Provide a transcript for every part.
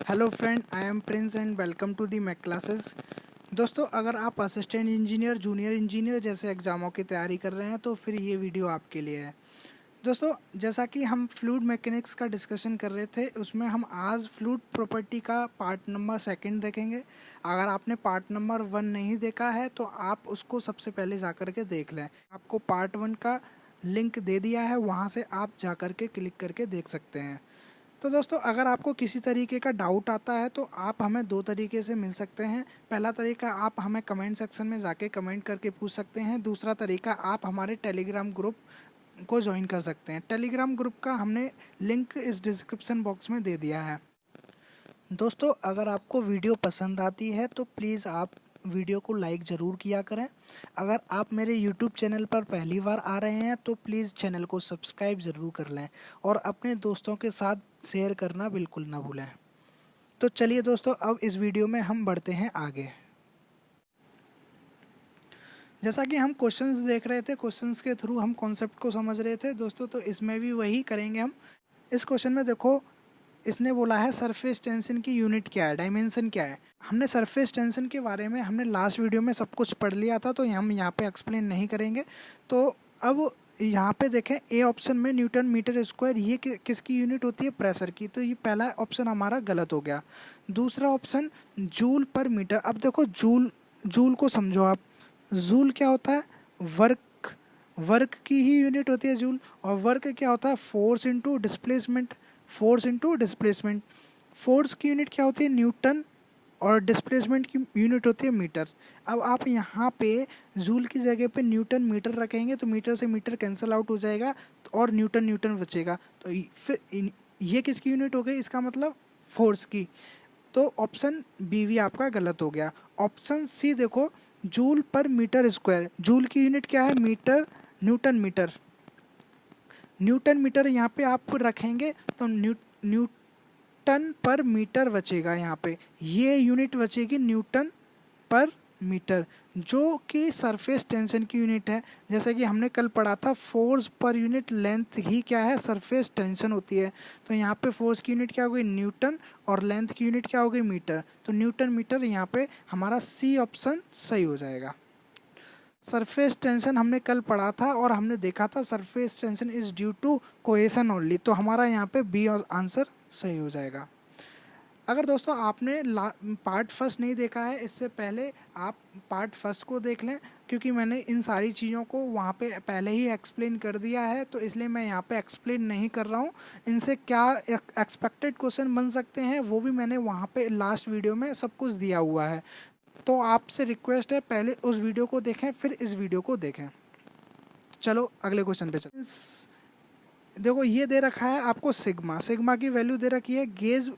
Hello friend, I am Prince and welcome to the Mac classes. दोस्तों, अगर आप assistant engineer, junior engineer जैसे एग्ज़ामों की तैयारी कर रहे हैं तो फिर ये वीडियो आपके लिए है। दोस्तों, जैसा कि हम फ्लूइड मैकेनिक्स का डिस्कशन कर रहे थे, उसमें हम आज फ्लूइड प्रॉपर्टी का पार्ट नंबर 2 देखेंगे। अगर आपने पार्ट नंबर 1 नहीं देखा है तो आप उसको सबसे पहले जा कर के देख लें। आपको पार्ट 1 का लिंक दे दिया है, वहाँ से आप जा कर के क्लिक करके देख सकते हैं। तो दोस्तों, अगर आपको किसी तरीके का डाउट आता है तो आप हमें 2 तरीके से मिल सकते हैं। पहला तरीका, आप हमें कमेंट सेक्शन में जाके कमेंट करके पूछ सकते हैं। दूसरा तरीका, आप हमारे टेलीग्राम ग्रुप को ज्वाइन कर सकते हैं। टेलीग्राम ग्रुप का हमने लिंक इस डिस्क्रिप्शन बॉक्स में दे दिया है। दोस्तों, अगर आपको वीडियो पसंद आती है तो प्लीज़ आप वीडियो को लाइक ज़रूर किया करें। अगर आप मेरे यूट्यूब चैनल पर पहली बार आ रहे हैं तो प्लीज़ चैनल को सब्सक्राइब ज़रूर कर लें और अपने दोस्तों के साथ शेयर करना बिल्कुल ना भूलें। तो चलिए दोस्तों, अब इस वीडियो में हम बढ़ते हैं आगे। जैसा कि हम क्वेश्चंस देख रहे थे, क्वेश्चंस के थ्रू हम कॉन्सेप्ट को समझ रहे थे दोस्तों, तो इसमें भी वही करेंगे हम। इस क्वेश्चन में देखो, इसने बोला है सरफेस टेंशन की यूनिट क्या है, डायमेंशन क्या है। हमने सरफेस टेंशन के बारे में हमने लास्ट वीडियो में सब कुछ पढ़ लिया था, तो हम यहाँ पे एक्सप्लेन नहीं करेंगे। तो अब यहाँ पे देखें, ए ऑप्शन में न्यूटन मीटर स्क्वायर, ये किसकी यूनिट होती है? प्रेशर की। तो ये पहला ऑप्शन हमारा गलत हो गया। दूसरा ऑप्शन जूल पर मीटर। अब देखो, जूल जूल को समझो आप। जूल क्या होता है? वर्क। वर्क की ही यूनिट होती है जूल। और वर्क क्या होता है? Force into displacement. Force into displacement. Force की यूनिट क्या होती है? न्यूटन। और डिस्प्लेसमेंट की यूनिट होती है मीटर। अब आप यहाँ पे जूल की जगह पे न्यूटन मीटर रखेंगे तो मीटर से मीटर कैंसिल आउट हो जाएगा और न्यूटन न्यूटन बचेगा। तो फिर ये किसकी यूनिट हो गई? इसका मतलब फोर्स की। तो ऑप्शन बी भी आपका गलत हो गया। ऑप्शन सी देखो, joule per metre square. Joule की यूनिट क्या है? Metre. Newton metre. Newton metre यहाँ पे आप रखेंगे तो न्यूटन पर मीटर बचेगा। यहाँ पे ये यूनिट बचेगी न्यूटन पर मीटर, जो कि सरफेस टेंशन की यूनिट है। जैसे कि हमने कल पढ़ा था, फोर्स पर यूनिट लेंथ ही क्या है? सरफेस टेंशन होती है। तो यहाँ पे फोर्स की यूनिट क्या हो गई? न्यूटन। और लेंथ की यूनिट क्या हो गई? मीटर। तो न्यूटन मीटर, यहाँ पे हमारा सी ऑप्शन सही हो जाएगा। सरफेस टेंशन हमने कल पढ़ा था और हमने देखा था surface tension is due to cohesion only. तो हमारा यहाँ पे बी आंसर सही हो जाएगा। अगर दोस्तों आपने पार्ट फर्स्ट नहीं देखा है, इससे पहले आप पार्ट फर्स्ट को देख लें, क्योंकि मैंने इन सारी चीज़ों को वहाँ पे पहले ही एक्सप्लेन कर दिया है, तो इसलिए मैं यहाँ पे एक्सप्लेन नहीं कर रहा हूँ। इनसे क्या एक्सपेक्टेड क्वेश्चन बन सकते हैं वो भी मैंने वहाँ पे लास्ट वीडियो में सब कुछ दिया हुआ है। तो आपसे रिक्वेस्ट है, पहले उस वीडियो को देखें फिर इस वीडियो को देखें। चलो अगले क्वेश्चन पे चलते हैं। देखो, ये दे रखा है आपको सिग्मा। सिग्मा की वैल्यू दे रखी है gauge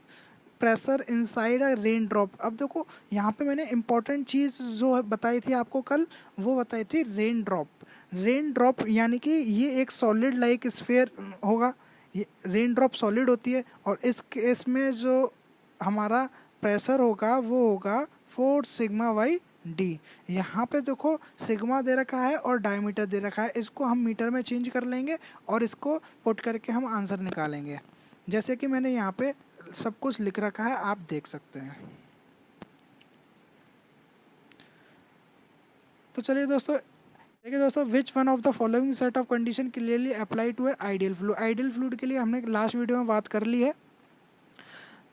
pressure inside a rain drop. अब देखो, यहाँ पे मैंने इंपॉर्टेंट चीज़ जो बताई थी आपको कल, वो बताई थी रेन ड्रॉप। रेन ड्रॉप यानी कि ये एक सॉलिड लाइक स्फीयर होगा। ये रेन ड्रॉप सॉलिड होती है और इस केस में जो हमारा प्रेशर होगा वो होगा 4 सिग्मा बाई डी। यहाँ पे देखो, सिग्मा दे रखा है और डायमीटर दे रखा है। इसको हम मीटर में चेंज कर लेंगे और इसको पुट करके हम आंसर निकालेंगे। जैसे कि मैंने यहाँ पे सब कुछ लिख रखा है, आप देख सकते हैं। तो चलिए दोस्तों, देखिए दोस्तों, which one of the following set of condition clearly apply to ideal fluid. Ideal fluid के लिए हमने लास्ट वीडियो में बात कर ली है।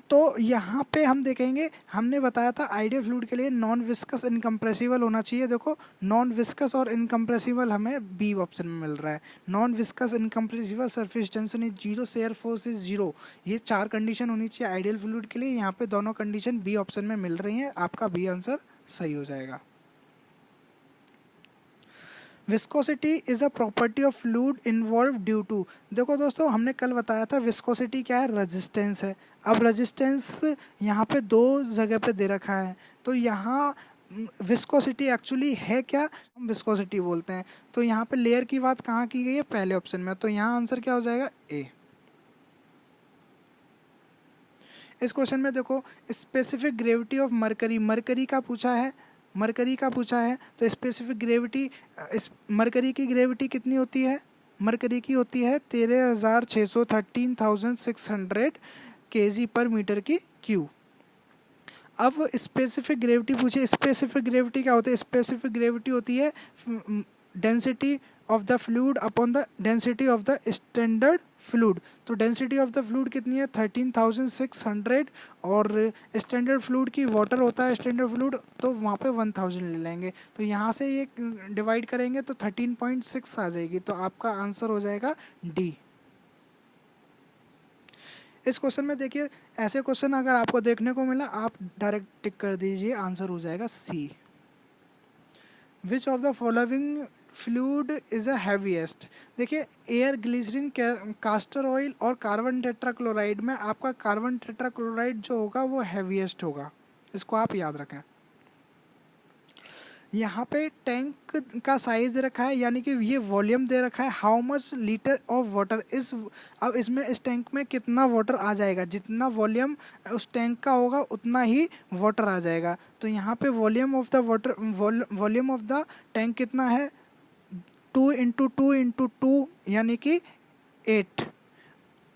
तो यहाँ पे हम देखेंगे, हमने बताया था आइडियल फ्लूइड के लिए नॉन विस्कस इनकम्प्रेसिबल होना चाहिए। देखो, नॉन विस्कस और इनकम्प्रेसिबल हमें बी ऑप्शन में मिल रहा है। Non viscous incompressible, surface tension is zero, shear force is zero. ये 4 कंडीशन होनी चाहिए आइडियल फ्लूइड के लिए। यहाँ पे दोनों कंडीशन बी ऑप्शन में मिल रही हैं। आपका बी आंसर सही हो जाएगा। Viscosity is a property of fluid involve due to. देखो दोस्तों, हमने कल बताया था विस्कोसिटी क्या है? रेजिस्टेंस है। अब रेजिस्टेंस यहाँ पे 2 जगह पे दे रखा है, तो यहाँ विस्कोसिटी एक्चुअली है क्या? हम विस्कोसिटी बोलते हैं। तो यहाँ पे लेयर की बात कहाँ की गई है? पहले ऑप्शन में। तो यहाँ आंसर क्या हो जाएगा? ए। इस क्वेश्चन में देखो, specific gravity of mercury, mercury का पूछा है। मरकरी का पूछा है तो स्पेसिफिक ग्रेविटी, इस मरकरी की ग्रेविटी कितनी होती है? मरकरी की होती है 13,600 13,600 kg पर मीटर की क्यूब। अब स्पेसिफिक ग्रेविटी पूछे, स्पेसिफिक ग्रेविटी क्या होती है? स्पेसिफिक ग्रेविटी होती है density of the fluid upon the density of the standard fluid. तो डेंसिटी ऑफ द फ्लूइड कितनी है? 13,600, और स्टैंडर्ड फ्लूइड की वाटर होता है स्टैंडर्ड फ्लूइड, तो वहाँ पे 1000 ले लेंगे। तो यहाँ से ये डिवाइड करेंगे तो 13.6 आ जाएगी। तो आपका आंसर हो जाएगा डी। इस क्वेश्चन में देखिए, ऐसे क्वेश्चन अगर आपको देखने को मिला आप डायरेक्ट टिक कर दीजिए, आंसर हो जाएगा C. Which of the following fluid is a heaviest? देखिए एयर, ग्लिसरीन, कास्टर ऑयल और कार्बन टेट्राक्लोराइड में आपका कार्बन टेट्राक्लोराइड जो होगा वो हैवीएस्ट होगा, इसको आप याद रखें। यहाँ पे टैंक का साइज दे रखा है, यानी कि ये वॉल्यूम दे रखा है, how much litre of water इस। अब इसमें इस टैंक में कितना वाटर आ जाएगा, जितना वॉल्यूम उस टैंक का होगा उतना ही वाटर आ जाएगा। तो यहाँ पे volume of the water, volume of the tank कितना है? 2 × 2 × 2 यानी कि 8।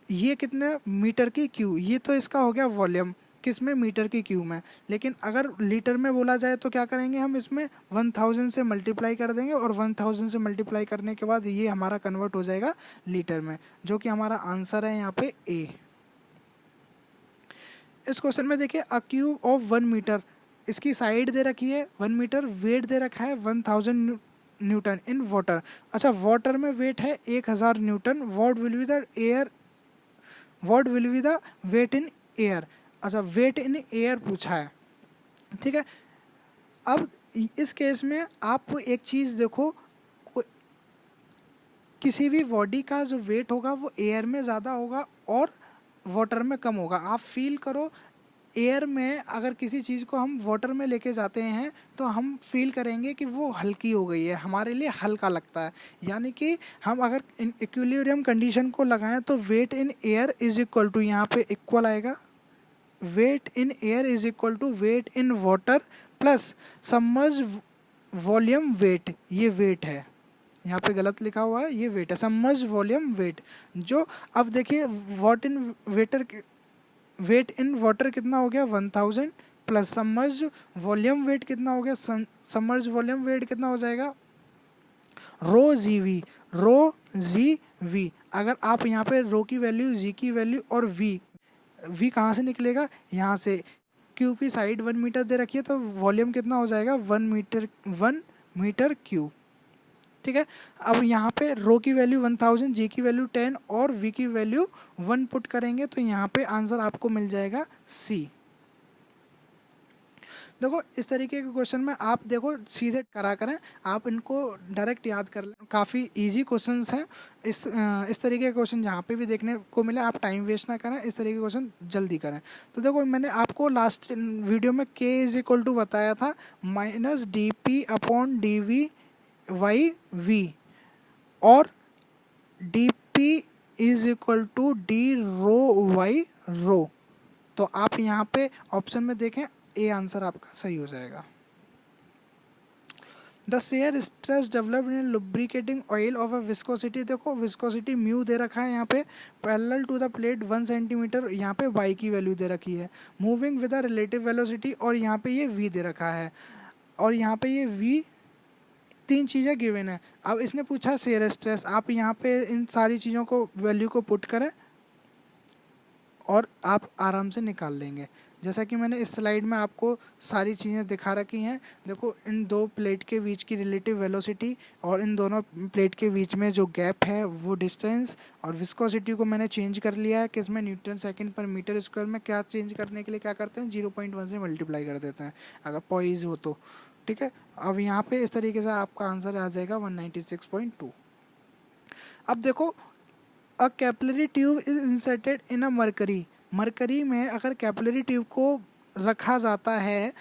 ये कितने मीटर की क्यू, ये तो इसका हो गया वॉल्यूम, किस में? मीटर की क्यू में। लेकिन अगर लीटर में बोला जाए तो क्या करेंगे हम? इसमें 1000 से मल्टीप्लाई कर देंगे, और 1000 से मल्टीप्लाई करने के बाद ये हमारा कन्वर्ट हो जाएगा लीटर में, जो कि हमारा आंसर है यहाँ पे ए। इस क्वेश्चन में देखिए, अ क्यूब ऑफ 1 मीटर, इसकी साइड दे रखी है 1 मीटर, वेट दे रखा है 1000 न्यूटन इन वाटर। अच्छा, वाटर में वेट है 1000 newton. What will be the air, what will be the weight in air? अच्छा, वेट इन एयर पूछा है, ठीक है। अब इस केस में आप एक चीज़ देखो, किसी भी बॉडी का जो वेट होगा वो एयर में ज़्यादा होगा और वाटर में कम होगा। आप फील करो, एयर में अगर किसी चीज़ को हम वाटर में लेके जाते हैं तो हम फील करेंगे कि वो हल्की हो गई है, हमारे लिए हल्का लगता है। यानी कि हम अगर इक्विलिब्रियम कंडीशन को लगाएं तो weight in air is equal to, यहाँ पे इक्वल आएगा, weight in air is equal to weight in water plus submerge volume weight. ये वेट है, यहाँ पे गलत लिखा हुआ है, ये वेट है, सबमर्ज वॉल्यूम वेट। जो अब देखिए वेट इन वाटर कितना हो गया? 1000 प्लस सबमर्ज वॉल्यूम वेट कितना हो गया? सबमर्ज वॉल्यूम वेट कितना हो जाएगा? रो जी वी, रो जी वी। अगर आप यहाँ पे रो की वैल्यू, जी की वैल्यू और वी कहाँ से निकलेगा? यहाँ से। क्यू की साइड 1 मीटर दे रखी है तो वॉल्यूम कितना हो जाएगा? 1 मीटर क्यूब, ठीक है। अब यहाँ पे रो की वैल्यू 1000, जी की वैल्यू 10 और वी की वैल्यू 1 पुट करेंगे तो यहाँ पे आंसर आपको मिल जाएगा सी। देखो इस तरीके के क्वेश्चन में आप देखो सीधे करा करें, आप इनको डायरेक्ट याद कर लें, काफ़ी इजी क्वेश्चंस हैं। इस तरीके के क्वेश्चन जहाँ पे भी देखने को मिले आप टाइम वेस्ट ना करें, इस तरीके के क्वेश्चन जल्दी करें। तो देखो मैंने आपको लास्ट वीडियो में k इज इक्वल टू बताया था -dp/dv/v और dp is equal to d/ρ/ρ। तो आप यहाँ पे ऑप्शन में देखें, ए आंसर आपका सही हो जाएगा। The shear stress developed in lubricating oil of a viscosity, देखो विस्कोसिटी म्यू दे रखा है यहाँ पे, parallel to the plate 1 centimetre, यहाँ पे वाई की वैल्यू दे रखी है, moving with a relative velocity, और यहाँ पे ये वी दे रखा है, और यहाँ पे ये वी, 3 चीज़ें गिवन है। अब इसने पूछा शेयर स्ट्रेस, आप यहाँ पे इन सारी चीज़ों को वैल्यू को पुट करें और आप आराम से निकाल लेंगे। जैसा कि मैंने इस स्लाइड में आपको सारी चीज़ें दिखा रखी हैं। देखो इन दो प्लेट के बीच की रिलेटिव वेलोसिटी और इन दोनों प्लेट के बीच में जो गैप है वो डिस्टेंस, और विस्कोसिटी को मैंने चेंज कर लिया है कि इसमें न्यूटन सेकंड पर मीटर स्क्वायर में। क्या चेंज करने के लिए क्या करते हैं? 0.1 से मल्टीप्लाई कर देते हैं अगर पॉइज हो तो, ठीक है। अब यहाँ पे इस तरीके से आपका आंसर आ जाएगा 196.2। अब देखो, अ capillary tube is inserted in a mercury, mercury में अगर कैपिलरी ट्यूब को रखा जाता है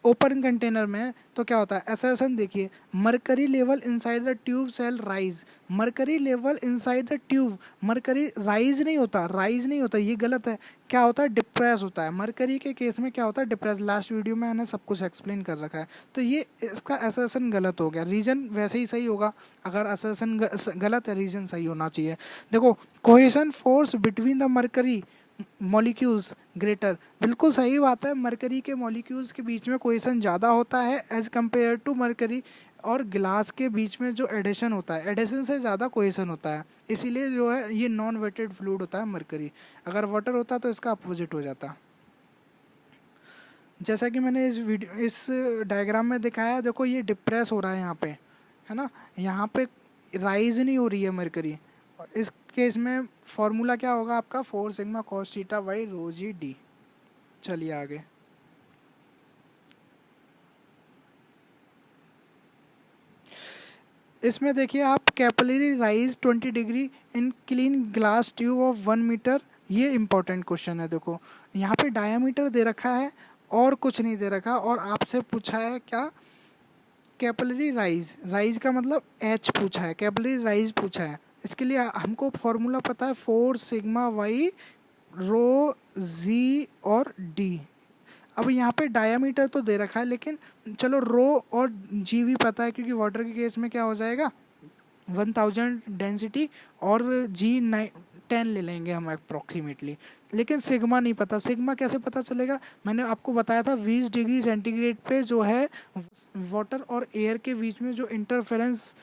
ओपन कंटेनर में तो क्या होता है? असर्शन देखिए, mercury level inside the tube shall rise, mercury level inside the tube, mercury rise नहीं होता, राइज नहीं होता, ये गलत है। क्या होता है? डिप्रेस होता है। मरकरी के केस में क्या होता है? डिप्रेस। लास्ट वीडियो में मैंने सब कुछ एक्सप्लेन कर रखा है। तो ये इसका असर्शन गलत हो गया, रीजन वैसे ही सही होगा। अगर असर्शन गलत है, रीजन सही होना चाहिए। देखो, cohesion force between the mercury, molecules greater, बिल्कुल सही बात है। मरकरी के मॉलिक्यूल्स के बीच में कोहेसन ज़्यादा होता है एज कम्पेयर टू मरकरी, और गिलास के बीच में जो एडिशन होता है, एडिशन से ज़्यादा कोहेसन होता है, इसीलिए जो है ये नॉन वेटेड फ्लूइड होता है मरकरी। अगर वाटर होता तो इसका अपोजिट हो जाता। जैसा कि मैंने इस डायग्राम में दिखाया है, देखो ये डिप्रेस हो रहा है यहाँ पे, है ना, यहाँ पे राइज नहीं हो रही है मरकरी। इस केस में फॉर्मूला क्या होगा आपका, 4 sigma cos theta by rho G D. चलिए आगे। इसमें देखिए आप, capillary rise 20 degree in clean glass tube of 1 metre, ये इंपॉर्टेंट क्वेश्चन है। देखो यहाँ पे डायामीटर दे रखा है और कुछ नहीं दे रखा, और आपसे पूछा है क्या, कैपिलरी राइज, राइज का मतलब एच पूछा है, कैपिलरी राइज पूछा है। इसके लिए हमको फॉर्मूला पता है 4 सिग्मा वाई रो जी और डी। अब यहाँ पे डायामीटर तो दे रखा है, लेकिन चलो रो और जी भी पता है, क्योंकि वाटर के केस में क्या हो जाएगा, 1000 डेंसिटी और जी 10 ले लेंगे हम अप्रॉक्सीमेटली। लेकिन सिग्मा नहीं पता, सिग्मा कैसे पता चलेगा, मैंने आपको बताया था 20 डिग्री सेंटीग्रेड पे जो है वाटर और एयर के बीच में जो इंटरफेरेंस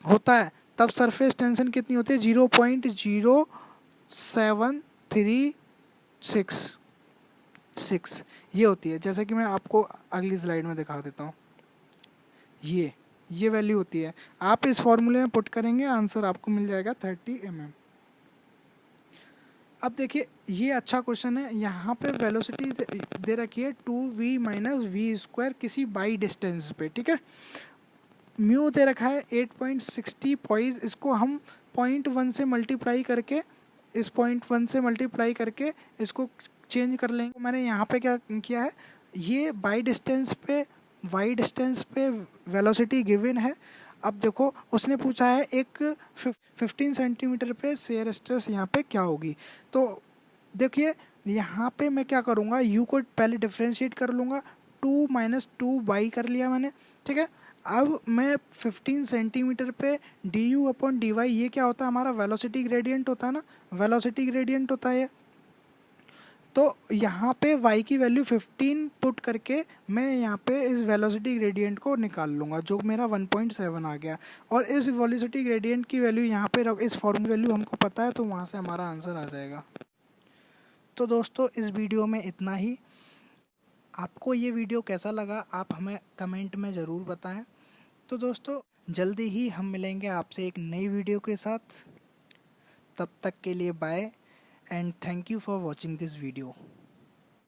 होता है, तब सरफेस टेंशन कितनी होती है, 0.0736 ये होती है। जैसे कि मैं आपको अगली स्लाइड में दिखा देता हूँ, ये वैल्यू होती है। आप इस फॉर्मूले में पुट करेंगे, आंसर आपको मिल जाएगा 30 mm। अब देखिए ये अच्छा क्वेश्चन है, यहाँ पे वेलोसिटी दे रखी है 2v माइनस वी स्क्वायर किसी बाई डिस्टेंस पे, ठीक है। म्यू दे रखा है 8.60 पॉइज, इसको हम 0.1 से मल्टीप्लाई करके, इस 0.1 से मल्टीप्लाई करके इसको चेंज कर लेंगे। मैंने यहाँ पे क्या किया है, ये बाई डिस्टेंस पे, वाई डिस्टेंस पे वेलोसिटी गिवन है। अब देखो उसने पूछा है एक 15 सेंटीमीटर पे शेयर स्ट्रेस यहाँ पे क्या होगी। तो देखिए यहाँ पे मैं क्या करूँगा, यू को पहले डिफ्रेंशिएट कर लूँगा, 2 माइनस 2 बाई कर लिया मैंने, ठीक है। अब मैं 15 सेंटीमीटर पे D U upon D Y, ये क्या होता है हमारा वेलोसिटी ग्रेडियंट होता है ना, वेलोसिटी ग्रेडियंट होता है ये। तो यहाँ पे y की वैल्यू 15 पुट करके मैं यहाँ पे इस वेलोसिटी ग्रेडियंट को निकाल लूँगा, जो मेरा 1.7 आ गया। और इस वेलोसिटी ग्रेडियंट की वैल्यू यहाँ पे रख, इस फॉर्मूला वैल्यू हमको पता है, तो वहाँ से हमारा आंसर आ जाएगा। तो दोस्तों इस वीडियो में इतना ही। आपको ये वीडियो कैसा लगा आप हमें कमेंट में ज़रूर बताएं। तो दोस्तों जल्दी ही हम मिलेंगे आपसे एक नई वीडियो के साथ, तब तक के लिए bye and thank you for watching this video.